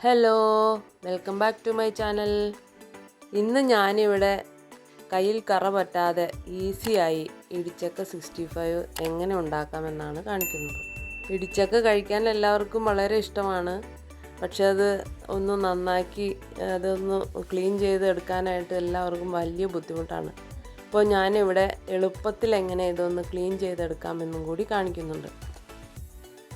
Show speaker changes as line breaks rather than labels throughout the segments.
Hello, welcome back to my channel. ഇന്ന് ഞാനിവിടെ കയ്യിൽ കറ പറ്റാതെ ഈസിയായി ഇടിച്ചക്ക 65 എങ്ങനെ ഉണ്ടാക്കാമെന്നാണ് കാണിക്കുന്നത്. ഇടിച്ചക്ക കഴിക്കാൻ എല്ലാവർക്കും വളരെ ഇഷ്ടമാണ്. പക്ഷെ അത് ഒന്ന് നന്നാക്കി അതൊന്ന് ക്ലീൻ ചെയ്തെടുക്കാനായിട്ട് എല്ലാവർക്കും വലിയ ബുദ്ധിമുട്ടാണ്. അപ്പോൾ ഞാനിവിടെ എളുപ്പത്തിൽ എങ്ങനെ ഇതൊന്ന് ക്ലീൻ ചെയ്തെടുക്കാമെന്നും കൂടി കാണിക്കുന്നുണ്ട്.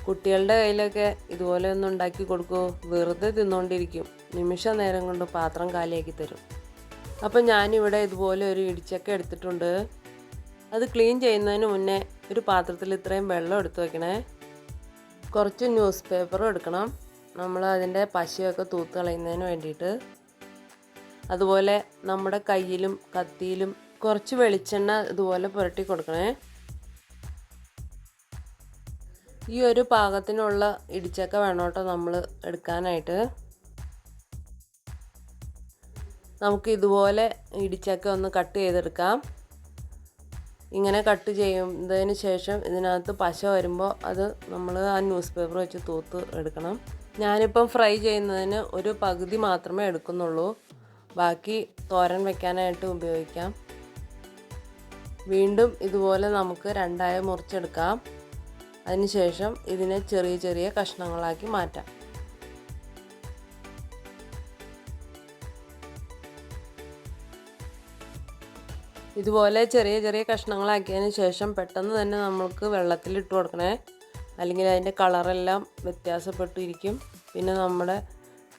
കുട്ടികളുടെ കയ്യിലൊക്കെ ഇതുപോലെ ഒന്ന് ഉണ്ടാക്കി കൊടുക്കൂ, വെറുതെ തിന്നുകൊണ്ടിരിക്കും. നിമിഷ നേരം കൊണ്ട് പാത്രം കാലിയാക്കി തരും. അപ്പം ഞാനിവിടെ ഇതുപോലെ ഒരു ഇടിച്ചക്ക എടുത്തിട്ടുണ്ട്. അത് ക്ലീൻ ചെയ്യുന്നതിന് മുന്നേ ഒരു പാത്രത്തിൽ ഇത്രയും വെള്ളം എടുത്ത് വയ്ക്കണേ. കുറച്ച് ന്യൂസ് പേപ്പറും എടുക്കണം, നമ്മൾ അതിൻ്റെ പശയൊക്കെ തൂത്ത് കളയുന്നതിന് വേണ്ടിയിട്ട്. അതുപോലെ നമ്മുടെ കയ്യിലും കത്തിയിലും കുറച്ച് വെളിച്ചെണ്ണ ഇതുപോലെ പുരട്ടി കൊടുക്കണേ. ഈ ഒരു പാകത്തിനുള്ള ഇടിച്ചക്ക വേണം കേട്ടോ നമ്മൾ എടുക്കാനായിട്ട്. നമുക്ക് ഇതുപോലെ ഇടിച്ചക്ക ഒന്ന് കട്ട് ചെയ്തെടുക്കാം. ഇങ്ങനെ കട്ട് ചെയ്യുന്നതിന് ശേഷം ഇതിനകത്ത് പശ വരുമ്പോൾ അത് നമ്മൾ ആ ന്യൂസ് പേപ്പർ വെച്ച് തൂത്ത് എടുക്കണം. ഞാനിപ്പം ഫ്രൈ ചെയ്യുന്നതിന് ഒരു പകുതി മാത്രമേ എടുക്കുന്നുള്ളൂ, ബാക്കി തോരൻ വെക്കാനായിട്ട് ഉപയോഗിക്കാം. വീണ്ടും ഇതുപോലെ നമുക്ക് രണ്ടായി മുറിച്ചെടുക്കാം. അതിനുശേഷം ഇതിനെ ചെറിയ ചെറിയ കഷ്ണങ്ങളാക്കി മാറ്റാം. ഇതുപോലെ ചെറിയ ചെറിയ കഷ്ണങ്ങളാക്കിയതിന് ശേഷം പെട്ടെന്ന് തന്നെ നമുക്ക് വെള്ളത്തിലിട്ട് കൊടുക്കണേ, അല്ലെങ്കിൽ അതിൻ്റെ കളറെല്ലാം വ്യത്യാസപ്പെട്ടിരിക്കും. പിന്നെ നമ്മുടെ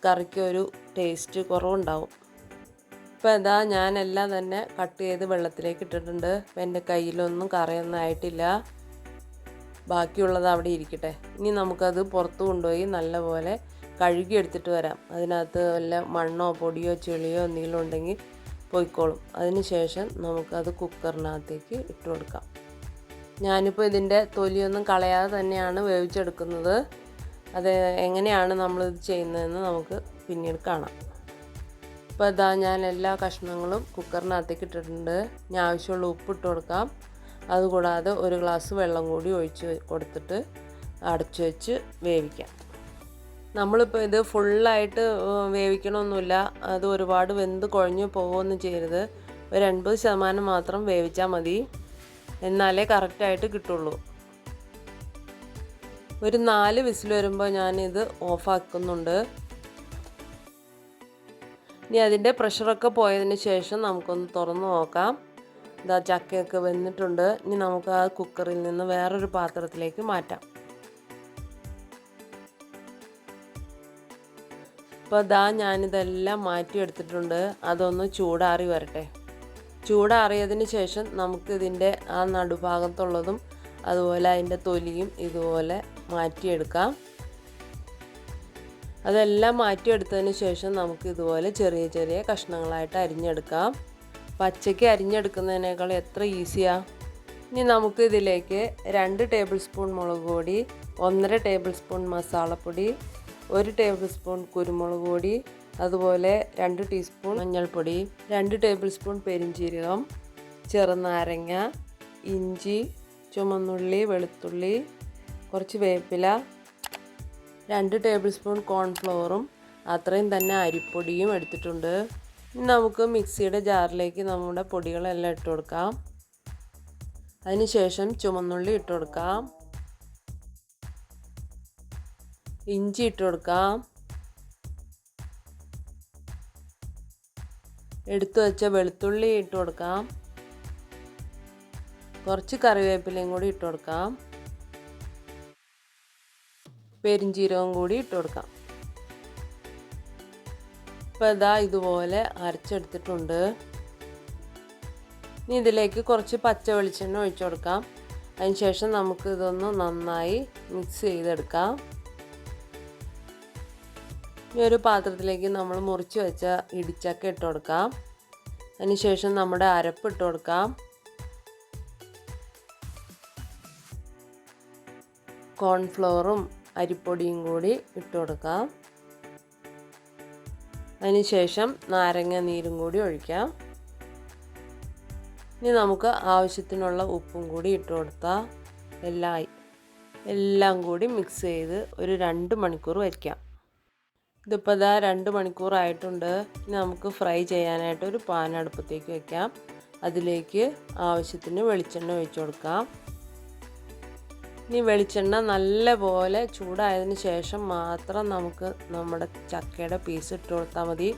കറിക്ക് ഒരു ടേസ്റ്റ് കുറവുണ്ടാവും. ഇപ്പോൾ ഇതാ ഞാനെല്ലാം തന്നെ കട്ട് ചെയ്ത് വെള്ളത്തിലേക്ക് ഇട്ടിട്ടുണ്ട്. അപ്പം എൻ്റെ കയ്യിലൊന്നും കറിയൊന്നും ആയിട്ടില്ല, ബാക്കിയുള്ളത് അവിടെ ഇരിക്കട്ടെ. ഇനി നമുക്കത് പുറത്ത് കൊണ്ടുപോയി നല്ലപോലെ കഴുകി എടുത്തിട്ട് വരാം. അതിനകത്ത് വല്ല മണ്ണോ പൊടിയോ ചെളിയോ എന്തെങ്കിലും ഉണ്ടെങ്കിൽ പോയിക്കോളും. അതിന് ശേഷം നമുക്കത് കുക്കറിനകത്തേക്ക് ഇട്ട് കൊടുക്കാം. ഞാനിപ്പോൾ ഇതിൻ്റെ തൊലിയൊന്നും കളയാതെ തന്നെയാണ് വേവിച്ചെടുക്കുന്നത്. അത് എങ്ങനെയാണ് നമ്മളിത് ചെയ്യുന്നതെന്ന് നമുക്ക് പിന്നീട് കാണാം. ഇപ്പോൾ ഇതാ ഞാൻ എല്ലാ കഷ്ണങ്ങളും കുക്കറിനകത്തേക്ക് ഇട്ടിട്ടുണ്ട്. ഇനി ആവശ്യമുള്ള ഉപ്പിട്ട് കൊടുക്കാം. അതുകൂടാതെ ഒരു ഗ്ലാസ് വെള്ളം കൂടി ഒഴിച്ച് കൊടുത്തിട്ട് അടച്ചു വെച്ച് വേവിക്കാം. നമ്മളിപ്പോൾ ഇത് ഫുള്ളായിട്ട് വേവിക്കണമൊന്നുമില്ല, അത് ഒരുപാട് വെന്ത് കുഴഞ്ഞു പോകുകയൊന്നും ചെയ്യരുത്. ഒരു 80% മാത്രം വേവിച്ചാൽ മതി, എന്നാലേ കറക്റ്റായിട്ട് കിട്ടുള്ളൂ. ഒരു 4 വിസിൽ വരുമ്പോൾ ഞാനിത് ഓഫാക്കുന്നുണ്ട്. ഇനി അതിൻ്റെ പ്രഷറൊക്കെ പോയതിന് ശേഷം നമുക്കൊന്ന് തുറന്ന് നോക്കാം. ഇതാ ചക്കയൊക്കെ വെന്തിട്ടുണ്ട്. ഇനി നമുക്ക് ആ കുക്കറിൽ നിന്ന് വേറൊരു പാത്രത്തിലേക്ക് മാറ്റാം. ഇപ്പോൾ ഇതാ ഞാനിതെല്ലാം മാറ്റിയെടുത്തിട്ടുണ്ട്. അതൊന്ന് ചൂടാറി വരട്ടെ. ചൂടാറിയതിന് ശേഷം നമുക്കിതിൻ്റെ ആ നടുഭാഗത്തുള്ളതും അതുപോലെ അതിൻ്റെ തൊലിയും ഇതുപോലെ മാറ്റിയെടുക്കാം. അതെല്ലാം മാറ്റിയെടുത്തതിന് ശേഷം നമുക്ക് ഇതുപോലെ ചെറിയ ചെറിയ കഷ്ണങ്ങളായിട്ട് അരിഞ്ഞെടുക്കാം. പച്ചയ്ക്ക് അരിഞ്ഞെടുക്കുന്നതിനേക്കാൾ എത്ര ഈസിയാണ്. ഇനി നമുക്ക് ഇതിലേക്ക് 2 ടേബിൾ സ്പൂൺ മുളക് പൊടി, 1.5 ടേബിൾ സ്പൂൺ മസാലപ്പൊടി, 1 ടേബിൾ സ്പൂൺ കുരുമുളക് പൊടി, അതുപോലെ 2 ടീസ്പൂൺ മഞ്ഞൾപ്പൊടി, 2 ടേബിൾ സ്പൂൺ പെരിഞ്ജീരകം, ചെറുനാരങ്ങ, ഇഞ്ചി, ചുമന്നുള്ളി, വെളുത്തുള്ളി, കുറച്ച് വേപ്പില, 2 ടേബിൾ സ്പൂൺ കോൺഫ്ലവറും അത്രയും തന്നെ അരിപ്പൊടിയും എടുത്തിട്ടുണ്ട്. ഇനി നമുക്ക് മിക്സിയുടെ ജാറിലേക്ക് നമ്മുടെ പൊടികളെല്ലാം ഇട്ട് കൊടുക്കാം. അതിനുശേഷം ചുമന്നുള്ളി ഇട്ട് കൊടുക്കാം, ഇഞ്ചി ഇട്ട് കൊടുക്കാം, എടുത്തു വെച്ച വെളുത്തുള്ളി ഇട്ട് കൊടുക്കാം, കുറച്ച് കറിവേപ്പിലയും കൂടി ഇട്ട് കൊടുക്കാം, പെരിഞ്ജീരകവും കൂടി ഇട്ട് കൊടുക്കാം. ഇപ്പോൾ ഇതാ ഇതുപോലെ അരച്ചെടുത്തിട്ടുണ്ട്. ഇനി ഇതിലേക്ക് കുറച്ച് പച്ച വെളിച്ചെണ്ണ ഒഴിച്ചു കൊടുക്കാം. അതിനുശേഷം നമുക്ക് ഇതൊന്ന് നന്നായി മിക്സ് ചെയ്തെടുക്കാം. ഇനി ഒരു പാത്രത്തിലേക്ക് നമ്മൾ മുറിച്ച് വെച്ച ഇടിച്ചക്ക ഇട്ട് കൊടുക്കാം. അതിനുശേഷം നമ്മുടെ അരപ്പ് ഇട്ട് കൊടുക്കാം. കോൺഫ്ലവറും അരിപ്പൊടിയും കൂടി ഇട്ട് കൊടുക്കാം. അതിനുശേഷം നാരങ്ങ നീരും കൂടി ഒഴിക്കാം. ഇനി നമുക്ക് ആവശ്യത്തിനുള്ള ഉപ്പും കൂടി ഇട്ട് കൊടുത്താൽ എല്ലാം കൂടി മിക്സ് ചെയ്ത് ഒരു 2 മണിക്കൂർ വയ്ക്കാം. ഇതിപ്പോൾ ഇതാ 2 മണിക്കൂറായിട്ടുണ്ട്. ഇനി നമുക്ക് ഫ്രൈ ചെയ്യാനായിട്ട് ഒരു പാൻ അടുപ്പത്തേക്ക് വെക്കാം. അതിലേക്ക് ആവശ്യത്തിന് വെളിച്ചെണ്ണ ഒഴിച്ച് കൊടുക്കാം. ഇനി വെളിച്ചെണ്ണ നല്ലപോലെ ചൂടായതിന് ശേഷം മാത്രം നമുക്ക് നമ്മുടെ ചക്കയുടെ പീസ് ഇട്ട് കൊടുത്താൽ മതി.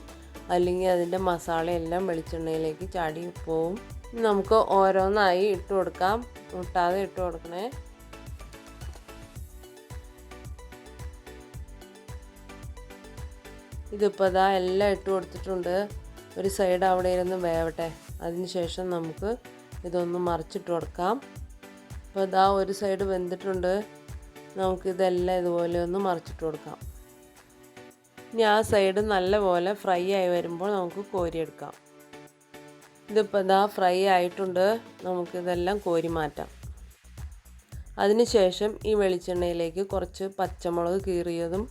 അല്ലെങ്കിൽ അതിൻ്റെ മസാലയെല്ലാം വെളിച്ചെണ്ണയിലേക്ക് ചാടി പോവും. ഇനി നമുക്ക് ഓരോന്നായി ഇട്ട് കൊടുക്കാം. മുട്ടാതെ ഇട്ട് കൊടുക്കണേ. ഇതിപ്പോൾ ഇതാ എല്ലാം ഇട്ട് കൊടുത്തിട്ടുണ്ട്. ഒരു സൈഡ് അവിടെ ഇരുന്ന് വേവട്ടെ. അതിന് ശേഷം നമുക്ക് ഇതൊന്ന് മറിച്ചിട്ട് കൊടുക്കാം. ഇപ്പോൾ ഇതാ ഒരു സൈഡ് വെന്തിട്ടുണ്ട്. നമുക്കിതെല്ലാം ഇതുപോലെ ഒന്ന് മറിച്ചിട്ട് കൊടുക്കാം. ഇനി ആ സൈഡ് നല്ലപോലെ ഫ്രൈ ആയി വരുമ്പോൾ നമുക്ക് കോരിയെടുക്കാം. ഇതിപ്പോൾ ഇതാ ഫ്രൈ ആയിട്ടുണ്ട്. നമുക്കിതെല്ലാം കോരി മാറ്റാം. അതിന് ശേഷം ഈ വെളിച്ചെണ്ണയിലേക്ക് കുറച്ച് പച്ചമുളക് കീറിയതും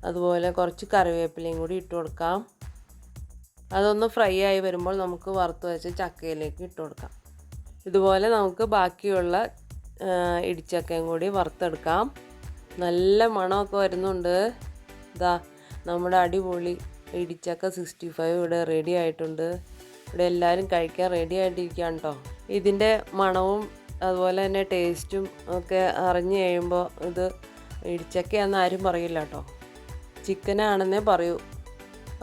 അതുപോലെ കുറച്ച് കറിവേപ്പിലയും കൂടി ഇട്ട് കൊടുക്കാം. അതൊന്ന് ഫ്രൈ ആയി വരുമ്പോൾ നമുക്ക് വറുത്ത് വെച്ച് ചക്കയിലേക്ക് ഇട്ട് കൊടുക്കാം. ഇതുപോലെ നമുക്ക് ബാക്കിയുള്ള ഇടിച്ചക്കയും കൂടി വറുത്തെടുക്കാം. നല്ല മണമൊക്കെ വരുന്നുണ്ട്. ഇതാ നമ്മുടെ അടിപൊളി ഇടിച്ചക്ക 65 ഇവിടെ റെഡി ആയിട്ടുണ്ട്. ഇവിടെ എല്ലാവരും കഴിക്കാൻ റെഡി ആയിട്ടിരിക്കുകയാണ് കേട്ടോ. ഇതിൻ്റെ മണവും അതുപോലെ തന്നെ ടേസ്റ്റും ഒക്കെ അറിഞ്ഞു കഴിയുമ്പോൾ ഇത് ഇടിച്ചക്കയാണെന്ന് ആരും പറയില്ല കേട്ടോ, ചിക്കനാണെന്നേ പറയൂ.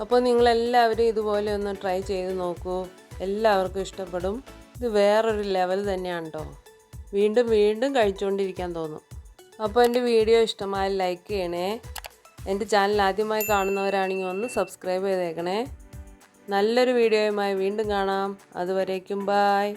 അപ്പോൾ നിങ്ങളെല്ലാവരും ഇതുപോലെ ഒന്ന് ട്രൈ ചെയ്ത് നോക്കൂ. എല്ലാവർക്കും ഇഷ്ടപ്പെടും. ഇത് വേറൊരു ലെവൽ തന്നെയാണ് കേട്ടോ. വീണ്ടും വീണ്ടും കഴിച്ചുകൊണ്ടിരിക്കാൻ തോന്നും. അപ്പോൾ എൻ്റെ വീഡിയോ ഇഷ്ടമായി ലൈക്ക് ചെയ്യണേ. എൻ്റെ ചാനൽ ആദ്യമായി കാണുന്നവരാണെങ്കിൽ ഒന്ന് സബ്സ്ക്രൈബ് ചെയ്തേക്കണേ. നല്ലൊരു വീഡിയോയുമായി വീണ്ടും കാണാം. അതുവരേക്കും ബായ്.